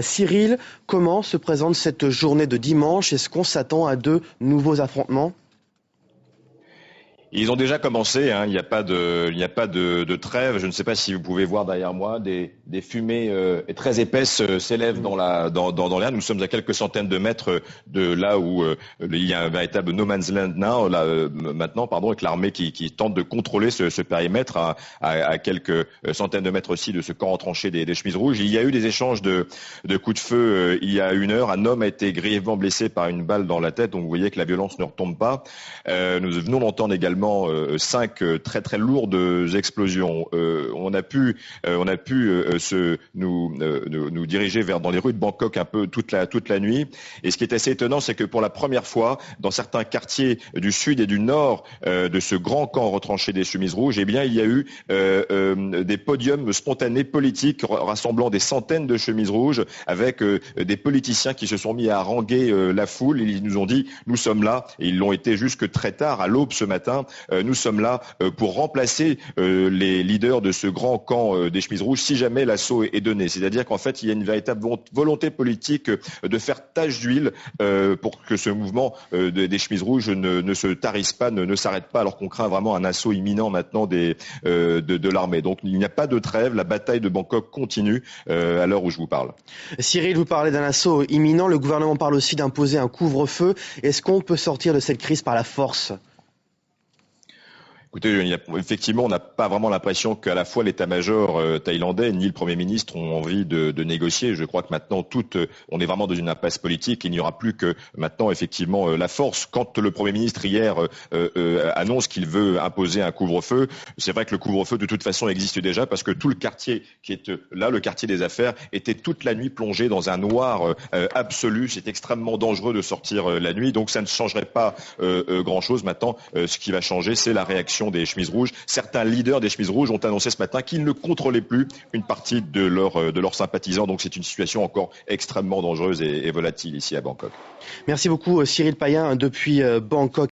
Cyril, comment se présente cette journée de dimanche? Est-ce qu'on s'attend à de nouveaux affrontements? Ils ont déjà commencé, hein. Il n'y a pas de trêve. Je ne sais pas si vous pouvez voir derrière moi des fumées très épaisses s'élèvent dans l'air. Nous sommes à quelques centaines de mètres de là où il y a un véritable no man's land maintenant, avec l'armée qui tente de contrôler ce périmètre à quelques centaines de mètres aussi de ce camp retranché des chemises rouges. Il y a eu des échanges de coups de feu il y a 1 heure. Un homme a été grièvement blessé par une balle dans la tête. Donc vous voyez que la violence ne retombe pas. Nous venons d'entendre également 5 très très lourdes explosions. On a pu nous diriger dans les rues de Bangkok un peu toute la nuit. Et ce qui est assez étonnant, c'est que pour la première fois, dans certains quartiers du sud et du nord de ce grand camp retranché des chemises rouges, eh bien il y a eu des podiums spontanés politiques rassemblant des centaines de chemises rouges avec des politiciens qui se sont mis à haranguer la foule. Ils nous ont dit nous sommes là, et ils l'ont été jusque très tard à l'aube ce matin. Nous sommes là pour remplacer les leaders de ce grand camp des chemises rouges si jamais l'assaut est donné. C'est-à-dire qu'en fait, il y a une véritable volonté politique de faire tache d'huile pour que ce mouvement des chemises rouges ne se tarisse pas, ne s'arrête pas, alors qu'on craint vraiment un assaut imminent maintenant de l'armée. Donc il n'y a pas de trêve, la bataille de Bangkok continue à l'heure où je vous parle. Cyril, vous parlez d'un assaut imminent, le gouvernement parle aussi d'imposer un couvre-feu. Est-ce qu'on peut sortir de cette crise par la force ? Écoutez, effectivement, on n'a pas vraiment l'impression qu'à la fois l'état-major thaïlandais ni le Premier ministre ont envie de négocier. Je crois que maintenant, on est vraiment dans une impasse politique. Il n'y aura plus que maintenant, effectivement, la force. Quand le Premier ministre, hier, annonce qu'il veut imposer un couvre-feu, c'est vrai que le couvre-feu, de toute façon, existe déjà parce que tout le quartier qui est là, le quartier des affaires, était toute la nuit plongé dans un noir absolu. C'est extrêmement dangereux de sortir la nuit. Donc, ça ne changerait pas grand-chose. Maintenant, ce qui va changer, c'est la réaction des chemises rouges. Certains leaders des chemises rouges ont annoncé ce matin qu'ils ne contrôlaient plus une partie de leurs sympathisants. Donc c'est une situation encore extrêmement dangereuse et volatile ici à Bangkok. Merci beaucoup Cyril Payen depuis Bangkok.